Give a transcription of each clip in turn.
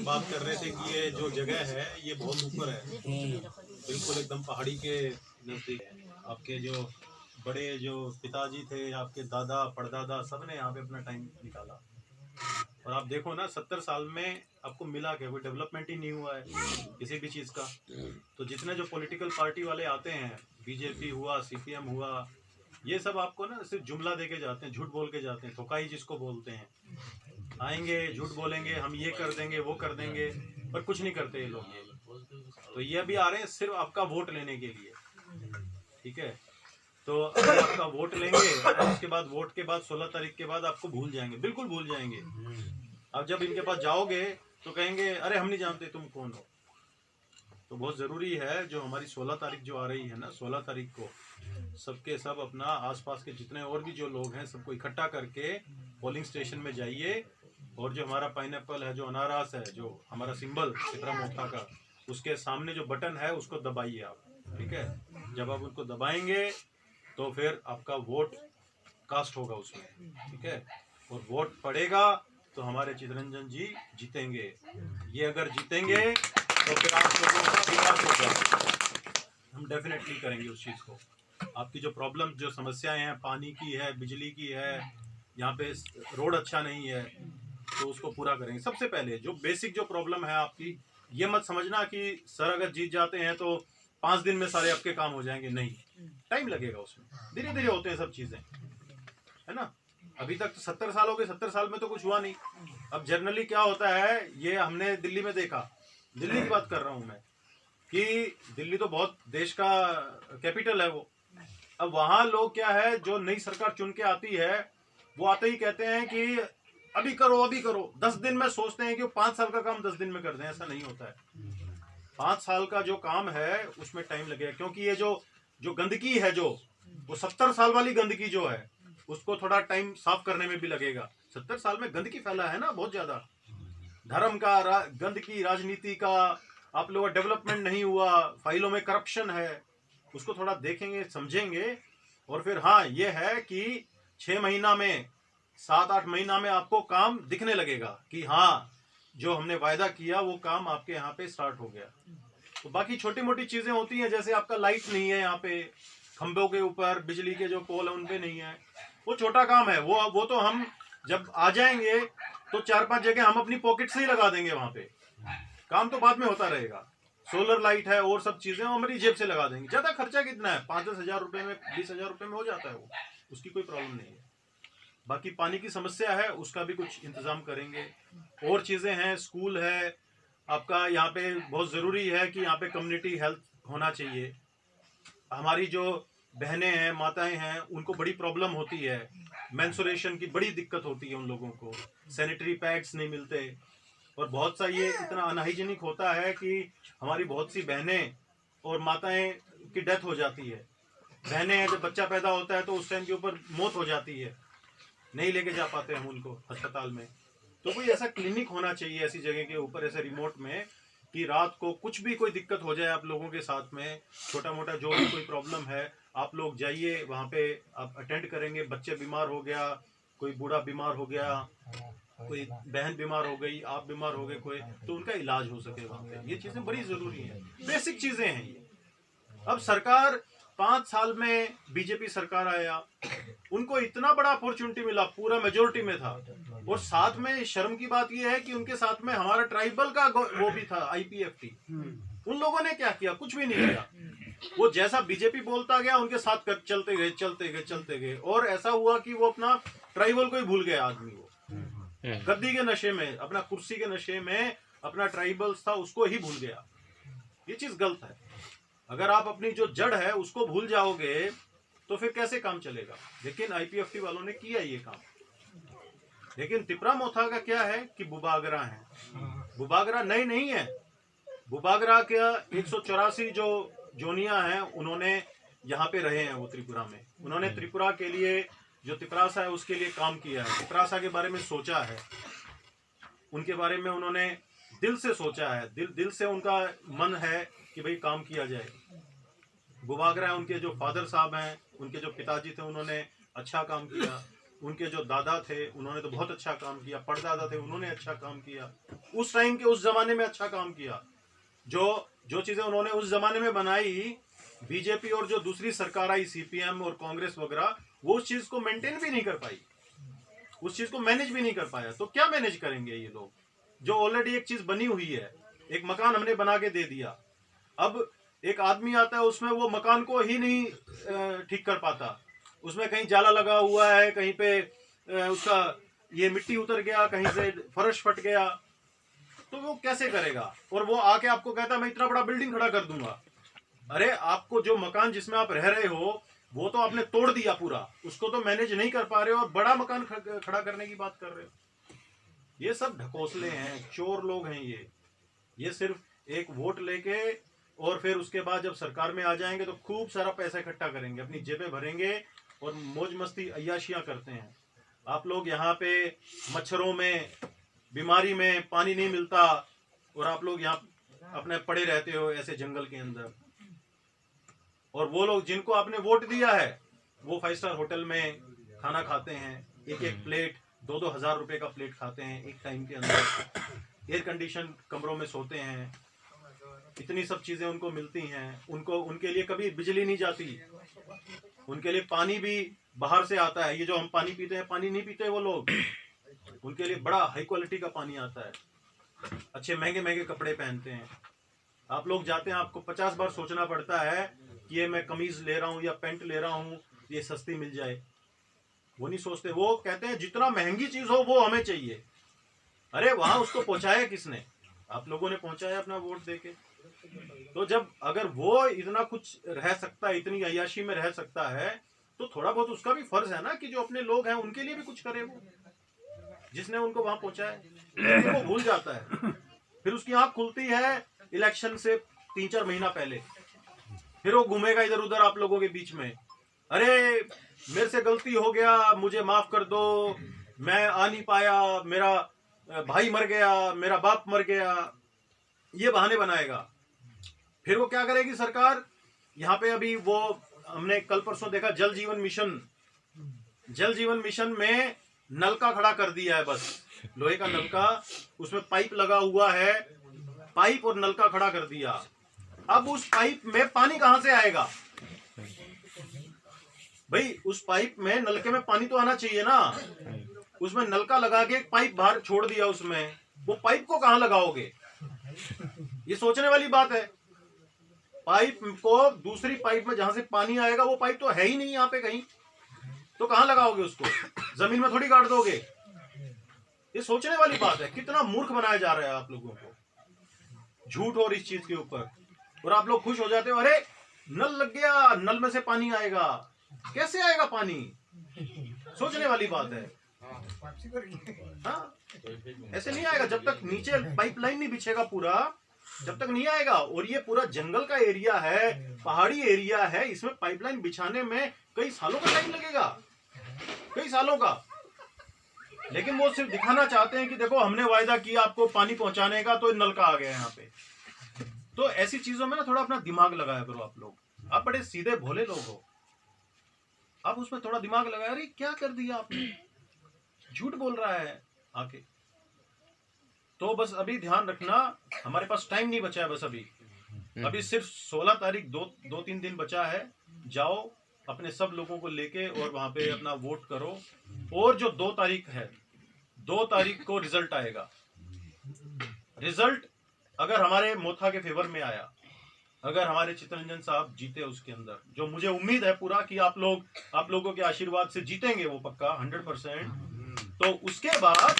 बात कर रहे थे कि ये जो जगह है ये बहुत ऊपर है, बिल्कुल एकदम पहाड़ी के नजदीक है। आपके जो बड़े जो पिताजी थे, आपके दादा परदादा, सब ने यहाँ पे अपना टाइम निकाला। और आप देखो ना, 70 साल में आपको मिला क्या? कोई डेवलपमेंट ही नहीं हुआ है किसी भी चीज का। तो जितने जो पॉलिटिकल पार्टी वाले आते हैं, बीजेपी हुआ, सीपीएम हुआ, ये सब आपको ना सिर्फ जुमला दे के जाते हैं, झूठ बोल के जाते हैं, थोकाई जिसको बोलते हैं। आएंगे, झूठ बोलेंगे, हम ये कर देंगे, वो कर देंगे, पर कुछ नहीं करते ये लोग। तो ये अभी आ रहे हैं सिर्फ आपका वोट लेने के लिए, ठीक है? तो अगर आपका वोट लेंगे और उसके बाद वोट के बाद 16 तारीख के बाद आपको भूल जाएंगे, बिल्कुल भूल जाएंगे। अब जब इनके पास जाओगे तो कहेंगे अरे हम नहीं जानते तुम कौन हो। तो बहुत जरूरी है, जो हमारी 16 तारीख जो आ रही है ना, 16 तारीख को सबके सब अपना आसपास के जितने और भी जो लोग हैं सबको इकट्ठा करके पोलिंग स्टेशन में जाइए। और जो हमारा पाइनएप्पल है, जो अनारस है, जो हमारा सिंबल चित्रा मोथा का, उसके सामने जो बटन है उसको दबाइए आप, ठीक है? जब आप उनको दबाएंगे तो फिर आपका वोट कास्ट होगा उसमें, ठीक है? और वोट पड़ेगा तो हमारे चितरंजन जी जीतेंगे। ये अगर जीतेंगे तो फिर आप लोगों का विकास होगा। हम डेफिनेटली करेंगे उस चीज़ को। आपकी जो प्रॉब्लम, जो समस्याएं हैं, पानी की है, बिजली की है, यहाँ पे रोड अच्छा नहीं है, तो उसको पूरा करेंगे। सबसे पहले जो बेसिक जो प्रॉब्लम है आपकी, ये मत समझना कि सर अगर जीत जाते हैं तो 5 दिन में सारे आपके काम हो जाएंगे। नहीं, टाइम लगेगा उसमें, धीरे धीरे होते हैं सब चीजें, है ना? अभी तक तो 70 साल हो गए, 70 साल में तो कुछ हुआ नहीं। अब जनरली क्या होता है, ये हमने दिल्ली में देखा, दिल्ली की बात कर रहा हूं मैं, कि दिल्ली तो बहुत देश का कैपिटल है वो। अब वहां लोग क्या है, जो नई सरकार चुन के आती है, वो आते ही कहते हैं कि अभी करो अभी करो। 10 दिन में सोचते हैं कि 5 साल का काम 10 दिन में कर दें, ऐसा नहीं होता है। 5 साल का जो काम है उसमें टाइम लगेगा, क्योंकि ये जो गंदगी है, जो वो 70 साल वाली गंदगी जो है, उसको थोड़ा टाइम साफ करने में भी लगेगा। 70 साल में गंदगी फैला है ना बहुत ज्यादा, धर्म का, गंदगी, राजनीति का, आप लोगों का डेवलपमेंट नहीं हुआ, फाइलों में करप्शन है, उसको थोड़ा देखेंगे, समझेंगे। और फिर हाँ, ये है कि 6 महीना में, 7-8 महीना में आपको काम दिखने लगेगा कि हाँ, जो हमने वायदा किया वो काम आपके यहाँ पे स्टार्ट हो गया। तो बाकी छोटी मोटी चीजें होती हैं, जैसे आपका लाइट नहीं है यहाँ पे, खंभों के ऊपर बिजली के जो पोल है उन पे नहीं है, वो छोटा काम है। वो तो हम जब आ जाएंगे तो 4-5 जगह हम अपनी पॉकेट से ही लगा देंगे वहां पे, काम तो बाद में होता रहेगा। सोलर लाइट है और सब चीजें हमारी जेब से लगा देंगे। ज्यादा खर्चा कितना है, 5-10 हजार रुपए में, 20 हजार रुपए में हो जाता है वो, उसकी कोई प्रॉब्लम नहीं है। बाकी पानी की समस्या है, उसका भी कुछ इंतजाम करेंगे। और चीजें हैं, स्कूल है आपका यहाँ पे, बहुत जरूरी है कि यहाँ पे कम्युनिटी हेल्थ होना चाहिए। हमारी जो बहनें हैं, माताएं हैं, उनको बड़ी प्रॉब्लम होती है, मेंस्ट्रुएशन की बड़ी दिक्कत होती है उन लोगों को, सैनिटरी पैड्स नहीं मिलते, और बहुत सा ये इतना अनहाइजीनिक होता है कि हमारी बहुत सी बहनें और माताएं की डेथ हो जाती है। बहनें जब बच्चा पैदा होता है तो उस टाइम के ऊपर मौत हो जाती है, नहीं लेके जा पाते हम उनको अस्पताल में। तो कोई ऐसा क्लिनिक होना चाहिए ऐसी जगह के ऊपर, ऐसे रिमोट में, कि रात को कुछ भी कोई दिक्कत हो जाए आप लोगों के साथ में, छोटा मोटा जो भी कोई प्रॉब्लम है, आप लोग जाइए वहाँ पे, आप अटेंड करेंगे। बच्चे बीमार हो गया, कोई बूढ़ा बीमार हो गया, कोई बहन बीमार हो गई, आप बीमार हो गए कोई, तो उनका इलाज हो सके वहाँ पे। ये चीजें बड़ी जरूरी हैं, बेसिक चीजें हैं ये। अब सरकार 5 साल में, बीजेपी सरकार आया, उनको इतना बड़ा अपॉर्चुनिटी मिला, पूरा मेजोरिटी में था, और साथ में शर्म की बात यह है कि उनके साथ में हमारा ट्राइबल का वो भी था, IPFT। उन लोगों ने क्या किया? कुछ भी नहीं किया। वो जैसा बीजेपी बोलता गया उनके साथ चलते गए चलते गए चलते गए, और ऐसा हुआ कि वो अपना ट्राइबल को ही भूल गया आदमी। वो गद्दी के नशे में, अपना कुर्सी के नशे में अपना ट्राइबल्स था उसको ही भूल गया। ये चीज गलत है। अगर आप अपनी जो जड़ है उसको भूल जाओगे तो फिर कैसे काम चलेगा? लेकिन IPFT वालों ने किया ये काम। लेकिन तिपरा मोथा का क्या है कि बुबागरा है, बुबागरा नए नहीं है। बुबागरा के 184 जो जोनिया हैं, उन्होंने यहाँ पे रहे हैं, वो त्रिपुरा में, उन्होंने त्रिपुरा के लिए, जो तिपरासा है उसके लिए काम किया है, तिपरासा के बारे में सोचा है, उनके बारे में उन्होंने दिल से सोचा है, दिल से उनका मन है कि भाई काम किया जाए। बुबागरा उनके जो फादर साहब हैं, उनके जो पिताजी थे, उन्होंने अच्छा काम किया। उनके जो दादा थे उन्होंने तो बहुत अच्छा काम किया, परदादा थे उन्होंने अच्छा काम किया, उस टाइम के उस जमाने में अच्छा काम किया। जो चीजें उन्होंने उस जमाने में बनाई, बीजेपी और जो दूसरी सरकार आई सीपीएम और कांग्रेस वगैरह, वो उस चीज को मेंटेन भी नहीं कर पाई, उस चीज को मैनेज भी नहीं कर पाया। तो क्या मैनेज करेंगे ये लोग? जो ऑलरेडी एक चीज बनी हुई है, एक मकान हमने बना के दे दिया, अब एक आदमी आता है उसमें वो मकान को ही नहीं ठीक कर पाता, उसमें कहीं जाला लगा हुआ है, कहीं पे उसका ये मिट्टी उतर गया, कहीं से फर्श फट गया, तो वो कैसे करेगा? और वो आके आपको कहता है मैं इतना बड़ा बिल्डिंग खड़ा कर दूंगा। अरे आपको जो मकान जिसमें आप रह रहे हो वो तो आपने तोड़ दिया पूरा, उसको तो मैनेज नहीं कर पा रहे हो और बड़ा मकान खड़ा करने की बात कर रहे हो। ये सब ढकोसले हैं, चोर लोग हैं ये सिर्फ एक वोट लेके और फिर उसके बाद जब सरकार में आ जाएंगे तो खूब सारा पैसा इकट्ठा करेंगे, अपनी जेबें भरेंगे और मौज मस्ती अय्याशियां करते हैं। आप लोग यहाँ पे मच्छरों में, बीमारी में, पानी नहीं मिलता और आप लोग यहाँ अपने पड़े रहते हो ऐसे जंगल के अंदर। और वो लोग जिनको आपने वोट दिया है वो 5 स्टार होटल में खाना खाते हैं, एक प्लेट 2-2 हजार रुपए का प्लेट खाते हैं एक टाइम के अंदर, एयर कंडीशन कमरों में सोते हैं, इतनी सब चीजें उनको मिलती हैं। उनके लिए कभी बिजली नहीं जाती, उनके लिए पानी भी बाहर से आता है। ये जो हम पानी पीते हैं, पानी नहीं पीते वो लोग, उनके लिए बड़ा हाई क्वालिटी का पानी आता है, अच्छे महंगे महंगे कपड़े पहनते हैं। आप लोग जाते हैं, आपको 50 बार सोचना पड़ता है कि ये मैं कमीज ले रहा हूँ या पैंट ले रहा हूँ ये सस्ती मिल जाए। वो नहीं सोचते, वो कहते हैं जितना महंगी चीज हो वो हमें चाहिए। अरे वहां उसको पहुंचाया किसने? आप लोगों ने पहुंचाया अपना वोट देके। तो जब अगर वो इतना कुछ रह सकता है, इतनी अय्याशी में रह सकता है, तो थोड़ा बहुत उसका भी फर्ज है ना कि जो अपने लोग हैं उनके लिए भी कुछ करे वो, जिसने उनको वहां पहुंचाया। वो भूल जाता है, फिर उसकी आंख खुलती है इलेक्शन से 3-4 महीना पहले, फिर वो घूमेगा इधर उधर आप लोगों के बीच में, अरे मेरे से गलती हो गया, मुझे माफ कर दो, मैं आ नहीं पाया, मेरा भाई मर गया, मेरा बाप मर गया, ये बहाने बनाएगा। फिर वो क्या करेगी सरकार? यहाँ पे अभी वो हमने कल परसों देखा, जल जीवन मिशन में नलका खड़ा कर दिया है, बस लोहे का नलका, उसमें पाइप लगा हुआ है, पाइप और नलका खड़ा कर दिया। अब उस पाइप में पानी कहां से आएगा भाई? उस पाइप में, नलके में पानी तो आना चाहिए ना, उसमें नलका लगा के एक पाइप बाहर छोड़ दिया, उसमें वो पाइप को कहां लगाओगे? ये सोचने वाली बात है। पाइप को दूसरी पाइप में जहां से पानी आएगा वो पाइप तो है ही नहीं यहाँ पे कहीं, तो कहां लगाओगे उसको? जमीन में थोड़ी गाड़ दोगे। ये सोचने वाली बात है। कितना मूर्ख बनाया जा रहा है आप लोगों को, झूठ और इस चीज के ऊपर, और आप लोग खुश हो जाते हो, अरे नल लग गया, नल में से पानी आएगा। कैसे आएगा पानी? सोचने वाली बात है। हाँ, ऐसे नहीं आएगा जब तक नीचे पाइपलाइन नहीं बिछेगा पूरा, जब तक नहीं आएगा। और ये पूरा जंगल का एरिया है, पहाड़ी एरिया है, इसमें पाइपलाइन बिछाने में कई सालों का टाइम लगेगा, कई सालों का। लेकिन वो सिर्फ दिखाना चाहते हैं कि देखो हमने वायदा किया आपको पानी पहुंचाने का, तो नल का आ गया यहाँ पे। तो ऐसी चीजों में ना थोड़ा अपना दिमाग लगाया करो आप लोग। आप बड़े सीधे भोले लोग हो, आप उसमें थोड़ा दिमाग लगाया। अरे क्या कर दिया आपने? झूठ बोल रहा है आके। तो बस अभी ध्यान रखना, हमारे पास टाइम नहीं बचा है। बस अभी सिर्फ 16 तारीख, 2-3 दिन बचा है। जाओ अपने सब लोगों को लेके और वहां पे अपना वोट करो। और जो 2 तारीख है, 2 तारीख को रिजल्ट आएगा। रिजल्ट अगर हमारे मोथा के फेवर में आया, अगर हमारे चित्तरंजन साहब जीते उसके अंदर, जो मुझे उम्मीद है पूरा कि आप लोगों के आशीर्वाद से जीतेंगे वो पक्का 100%, तो उसके बाद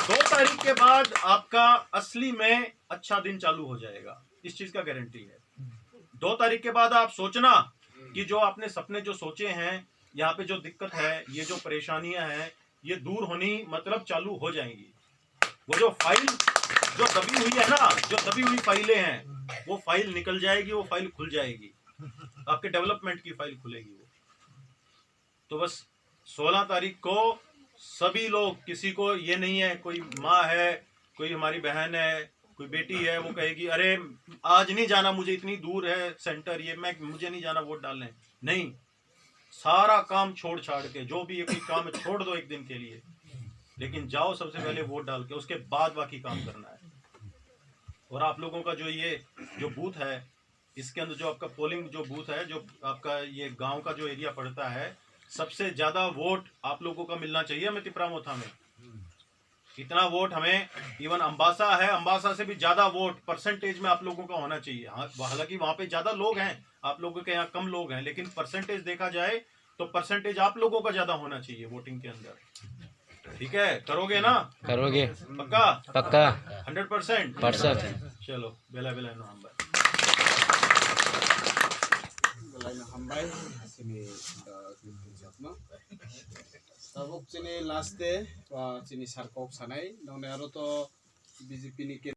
2 तारीख के बाद आपका असली में अच्छा दिन चालू हो जाएगा। इस चीज का गारंटी है। 2 तारीख के बाद आप सोचना कि जो आपने सपने जो सोचे हैं, यहाँ पे जो दिक्कत है, ये जो परेशानियां हैं, ये दूर होनी मतलब चालू हो जाएंगी। वो जो फाइल जो दबी हुई है ना, जो दबी हुई फाइलें हैं, वो फाइल निकल जाएगी, वो फाइल खुल जाएगी, आपके डेवलपमेंट की फाइल खुलेगी वो। तो बस 16 तारीख को सभी लोग, किसी को ये नहीं है, कोई माँ है, कोई हमारी बहन है, कोई बेटी है, वो कहेगी अरे आज नहीं जाना मुझे, इतनी दूर है सेंटर, ये मुझे नहीं जाना वोट डालने। नहीं, सारा काम छोड़ छाड़ के, जो भी एक काम है छोड़ दो एक दिन के लिए, लेकिन जाओ सबसे पहले वोट डाल के, उसके बाद बाकी काम करना है। और आप लोगों का जो बूथ है, इसके अंदर जो आपका पोलिंग जो बूथ है, जो आपका ये गांव का जो एरिया पड़ता है, सबसे ज्यादा वोट आप लोगों का मिलना चाहिए हमें तिपरामोथा में। इतना वोट हमें, इवन अंबासा है, अंबासा से भी ज्यादा वोट परसेंटेज में आप लोगों का होना चाहिए। हालांकि वहां पे ज्यादा लोग हैं, आप लोगों के यहाँ कम लोग हैं, लेकिन परसेंटेज देखा जाए तो परसेंटेज आप लोगों का ज्यादा होना चाहिए वोटिंग के अंदर। ठीक है, करोगे ना? करोगे पक्का? पक्का 100%। चलो बेला बेला नो हम हामबाय sini no tabuk sini last day sini sarkok sanai nong aro to BJP ni